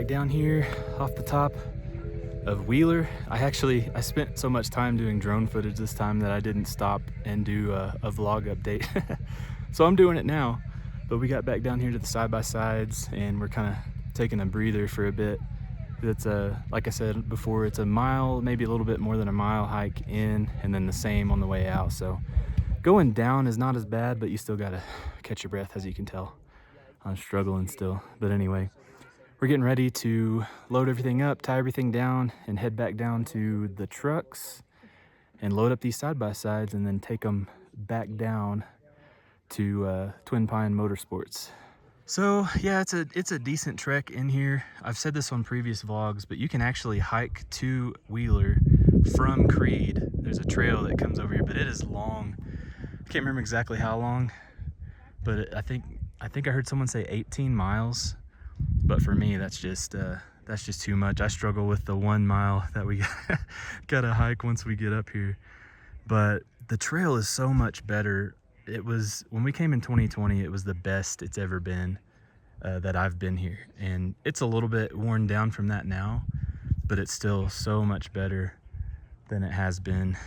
Down here off the top of Wheeler. I spent so much time doing drone footage this time that I didn't stop and do a vlog update. So I'm doing it now, but we got back down here to the side-by-sides and we're kind of taking a breather for a bit. It's like I said before, it's a mile, maybe a little bit more than a mile hike in and then the same on the way out. So going down is not as bad, but you still gotta catch your breath, as you can tell. I'm struggling still, but anyway. We're getting ready to load everything up, tie everything down, and head back down to the trucks and load up these side-by-sides and then take them back down to Twin Pine Motorsports. So yeah, it's a decent trek in here. I've said this on previous vlogs, but you can actually hike to Wheeler from Creede. There's a trail that comes over here, but it is long. I can't remember exactly how long, but I think I heard someone say 18 miles. But for me, that's just too much. I struggle with the 1 mile that we gotta hike once we get up here. But the trail is so much better. It was, when we came in 2020, it was the best it's ever been that I've been here. And it's a little bit worn down from that now, but it's still so much better than it has been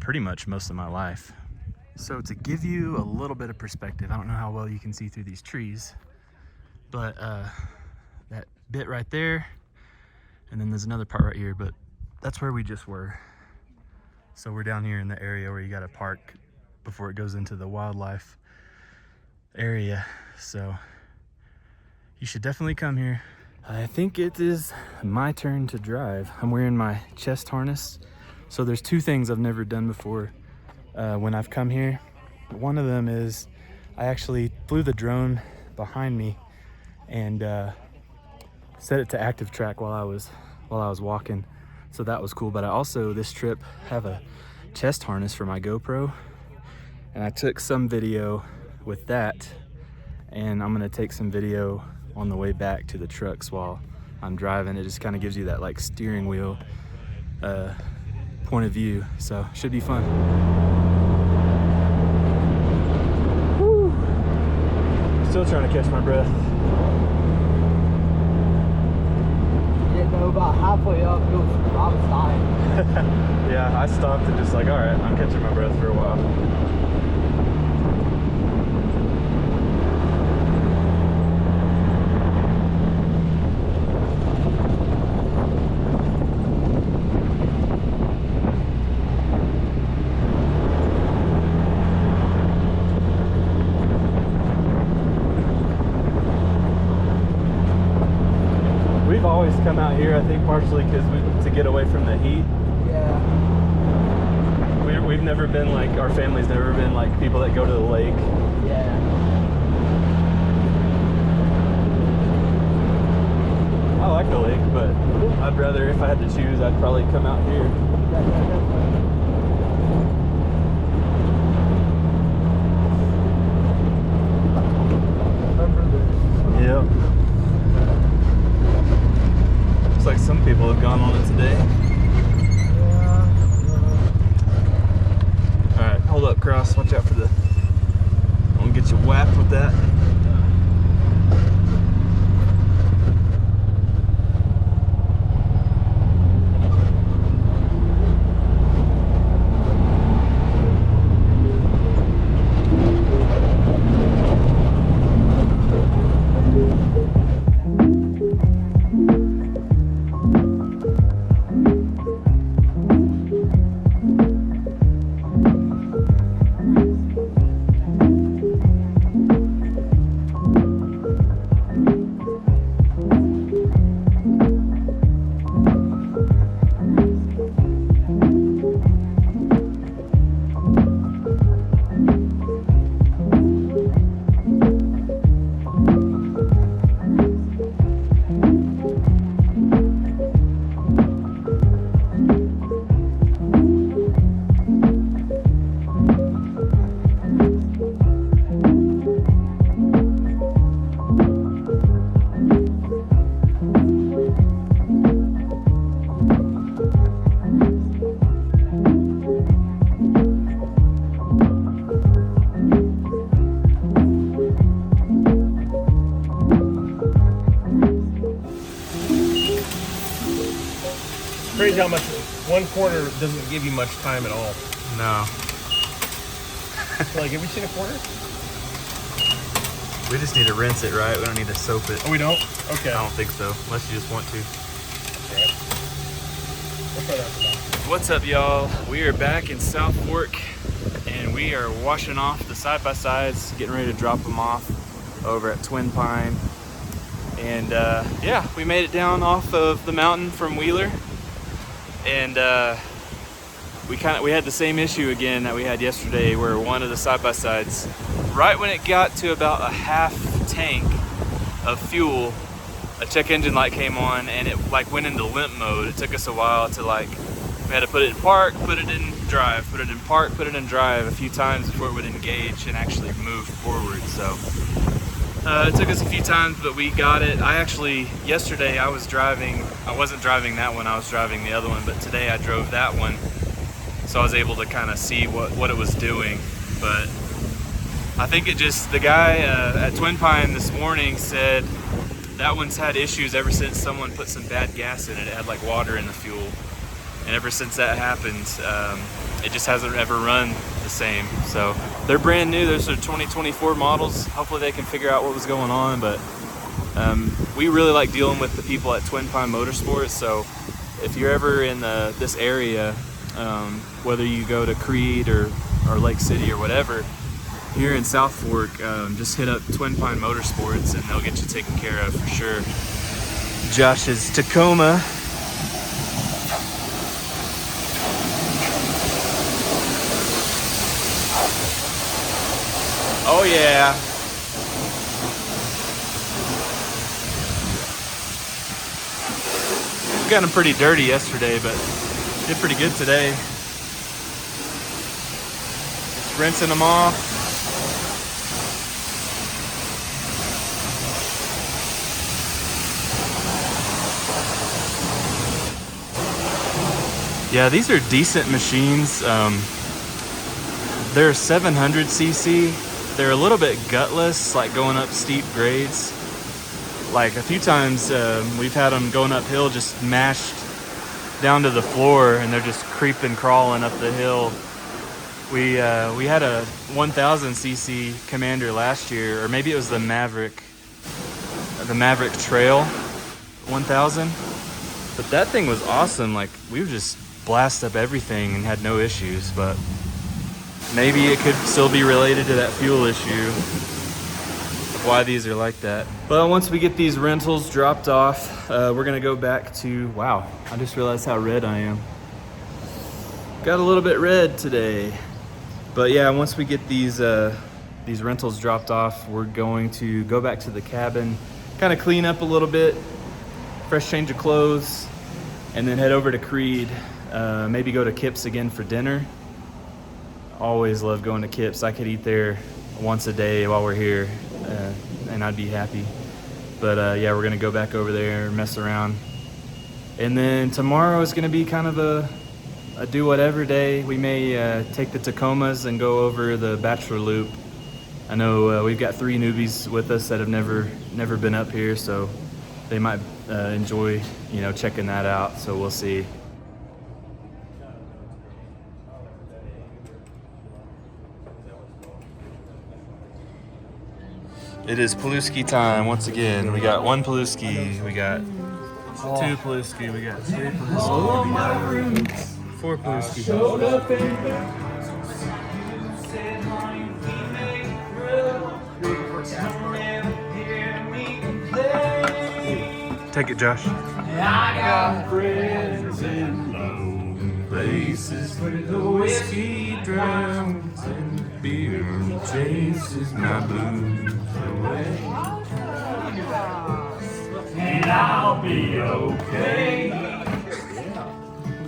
pretty much most of my life. So to give you a little bit of perspective, I don't know how well you can see through these trees, but that bit right there, and then there's another part right here, but that's where we just were. So we're down here in the area where you gotta park before it goes into the wildlife area. So you should definitely come here. I think it is my turn to drive. I'm wearing my chest harness. So there's two things I've never done before when I've come here. One of them is I actually flew the drone behind me and set it to active track while I was walking, so that was cool. But I also, this trip, have a chest harness for my GoPro, and I took some video with that, and I'm gonna take some video on the way back to the trucks while I'm driving. It just kind of gives you that like steering wheel point of view, so should be fun. Woo. Still trying to catch my breath. About halfway up, I was dying. Yeah, I stopped and just like, all right, I'm catching my breath for a while. We've always come out here, I think partially because to get away from the heat. Yeah. We've never been like, our family's never been like people that go to the lake. Yeah. I like the lake, but I'd rather, if I had to choose, I'd probably come out here. Yeah. Looks like some people have gone on it today. Alright, hold up, Cross. Watch out for the... I'm gonna get you whacked with that. crazy how much one quarter doesn't give you much time at all. No. Like, have we seen a quarter? We just need to rinse it, right? We don't need to soap it. Oh, we don't? Okay. I don't think so, unless you just want to. Okay. We'll try that for now. What's up, y'all? We are back in South Fork, and we are washing off the side-by-sides, getting ready to drop them off over at Twin Pine. And yeah, we made it down off of the mountain from Wheeler, and we had the same issue again that we had yesterday, where one of the side-by-sides, right when it got to about a half tank of fuel, a check engine light came on and it like went into limp mode. It took us a while to we had to put it in park, put it in drive, put it in park, put it in drive a few times before it would engage and actually move forward. So it took us a few times, but we got it. Yesterday I wasn't driving that one, I was driving the other one, but today I drove that one. So I was able to kind of see what it was doing. But I think the guy at Twin Pine this morning said that one's had issues ever since someone put some bad gas in it. It had like water in the fuel. And ever since that happened, it just hasn't ever run the same. So they're brand new. Those are 2024 models. Hopefully they can figure out what was going on. But we really like dealing with the people at Twin Pine Motorsports. So if you're ever in this area, whether you go to Creede or Lake City or whatever, here in South Fork, just hit up Twin Pine Motorsports and they'll get you taken care of for sure. Josh's Tacoma. Oh yeah. We got them pretty dirty yesterday, but did pretty good today. Just rinsing them off. Yeah, these are decent machines. They're 700cc. They're a little bit gutless, like going up steep grades. Like a few times we've had them going uphill just mashed down to the floor, and they're just creeping, crawling up the hill. We had a 1000cc Commander last year, or maybe it was the Maverick Trail 1000. But that thing was awesome. Like, we would just blast up everything and had no issues. But maybe it could still be related to that fuel issue of why these are like that. But once we get these rentals dropped off, we're gonna go back to, wow, I just realized how red I am. Got a little bit red today. But yeah, once we get these rentals dropped off, we're going to go back to the cabin, kind of clean up a little bit, fresh change of clothes, and then head over to Creede. Maybe go to Kip's again for dinner. Always love going to Kip's. I could eat there once a day while we're here, and I'd be happy. But yeah, we're gonna go back over there and mess around. And then tomorrow is gonna be kind of a do whatever day. We may take the Tacomas and go over the Bachelor Loop. I know we've got 3 newbies with us that have never been up here, so they might enjoy, checking that out. So we'll see. It is Palousky time once again. We got 1 Palousky, we got 2 Palousky, we got 3 Palousky, we got 4 Palousky. Take it, Josh. I got friends in low places where the whiskey drowns and the beer chases my blues away. And I'll be okay.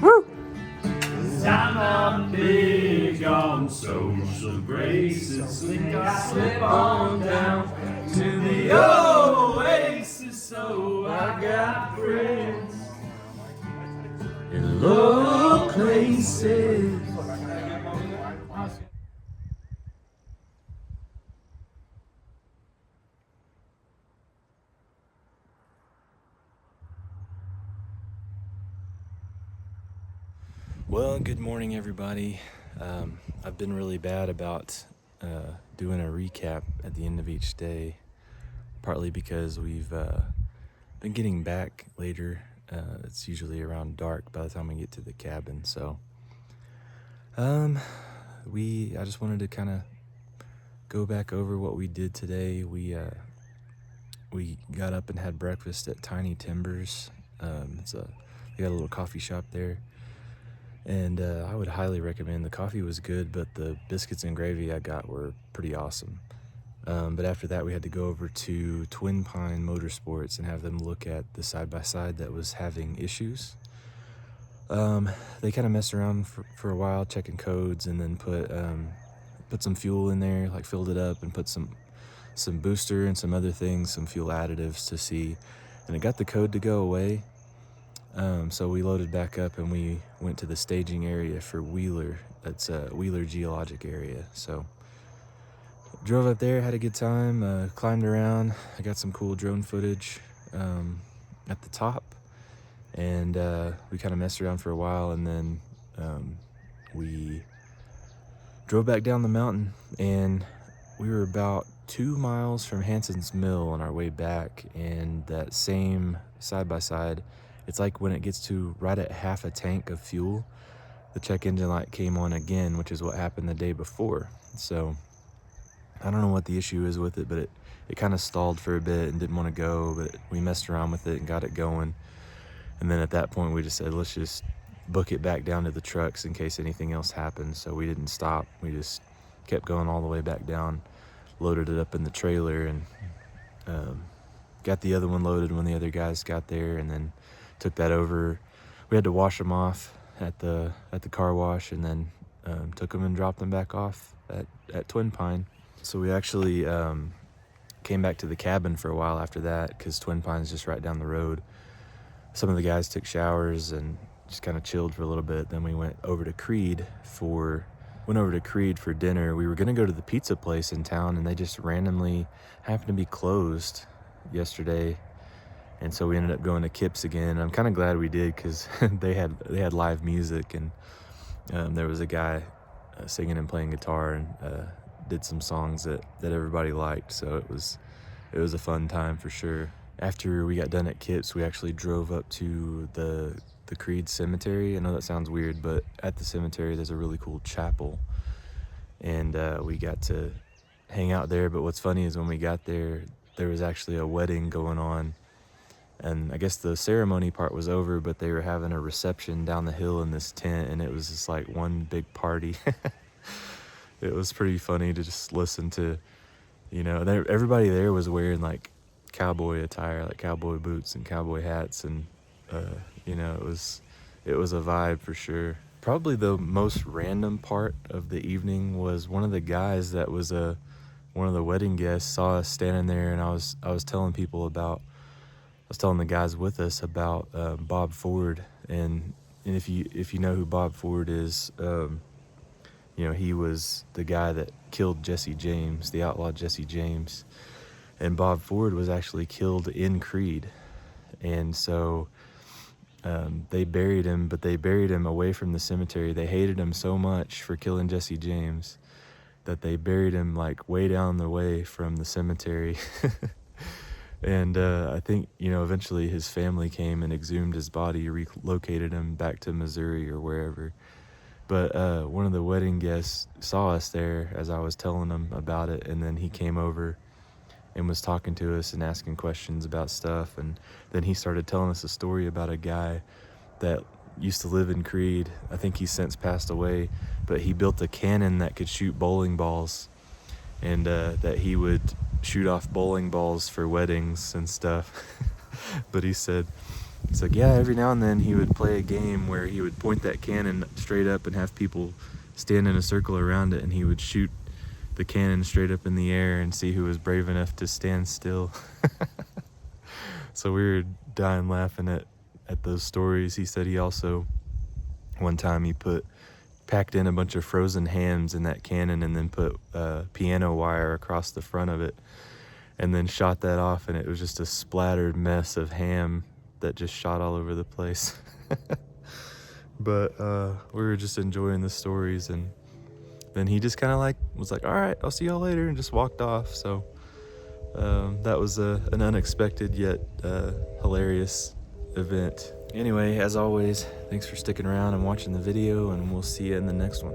Woo! 'Cause I'm not big on social graces. Think I slip on down to the oasis. So I got friends in low places. Well, good morning, everybody. I've been really bad about doing a recap at the end of each day, partly because we've been getting back later. It's usually around dark by the time we get to the cabin, so I just wanted to kind of go back over what we did today. We got up and had breakfast at Tiny Timbers. They got a little coffee shop there. And I would highly recommend. The coffee was good, but the biscuits and gravy I got were pretty awesome. But after that, we had to go over to Twin Pine Motorsports and have them look at the side-by-side that was having issues. They kind of messed around for a while, checking codes, and then put some fuel in there, like filled it up, and put some booster and some other things, some fuel additives to see. And it got the code to go away. So we loaded back up and we went to the staging area for Wheeler. That's Wheeler Geologic Area. So drove up there, had a good time, climbed around. I got some cool drone footage at the top, and we kind of messed around for a while, and then we drove back down the mountain, and we were about 2 miles from Hanson's Mill on our way back. And that same side-by-side, it's like when it gets to right at half a tank of fuel, the check engine light came on again, which is what happened the day before. So I don't know what the issue is with it, but it kind of stalled for a bit and didn't want to go, but we messed around with it and got it going. And then at that point we just said, let's just book it back down to the trucks in case anything else happens. So we didn't stop. We just kept going all the way back down, loaded it up in the trailer, and got the other one loaded when the other guys got there, and then took that over. We had to wash them off at the car wash, and then took them and dropped them back off at Twin Pine. So we actually came back to the cabin for a while after that, because Twin Pine's just right down the road. Some of the guys took showers and just kind of chilled for a little bit. Then we went over to Creede for dinner. We were gonna go to the pizza place in town, and they just randomly happened to be closed yesterday. And so we ended up going to Kip's again. I'm kind of glad we did, because they had live music, and there was a guy singing and playing guitar, and did some songs that everybody liked. So it was a fun time for sure. After we got done at Kip's, we actually drove up to the Creede Cemetery. I know that sounds weird, but at the cemetery there's a really cool chapel, and we got to hang out there. But what's funny is when we got there was actually a wedding going on. And I guess the ceremony part was over, but they were having a reception down the hill in this tent, and it was just like one big party. It was pretty funny to just listen to, everybody there was wearing like cowboy attire, like cowboy boots and cowboy hats, and it was a vibe for sure. Probably the most random part of the evening was one of the guys that was one of the wedding guests saw us standing there, and I was telling the guys with us about Bob Ford, and if you know who Bob Ford is, he was the guy that killed Jesse James, the outlaw Jesse James, and Bob Ford was actually killed in Creede, and so they buried him, but they buried him away from the cemetery. They hated him so much for killing Jesse James that they buried him like way down the way from the cemetery. And I think, eventually his family came and exhumed his body, relocated him back to Missouri or wherever. But one of the wedding guests saw us there as I was telling him about it, and then he came over and was talking to us and asking questions about stuff. And then he started telling us a story about a guy that used to live in Creede. I think he's since passed away, but he built a cannon that could shoot bowling balls, and that he would shoot off bowling balls for weddings and stuff. But he said, it's like, yeah, every now and then he would play a game where he would point that cannon straight up and have people stand in a circle around it, and he would shoot the cannon straight up in the air and see who was brave enough to stand still. So we were dying laughing at those stories. He said he also, one time he packed in a bunch of frozen hams in that cannon, and then put piano wire across the front of it, and then shot that off, and it was just a splattered mess of ham that just shot all over the place. But we were just enjoying the stories, and then he just kind of like was like, all right, I'll see y'all later, and just walked off. So that was an unexpected yet hilarious event. Anyway, as always, thanks for sticking around and watching the video, and we'll see you in the next one.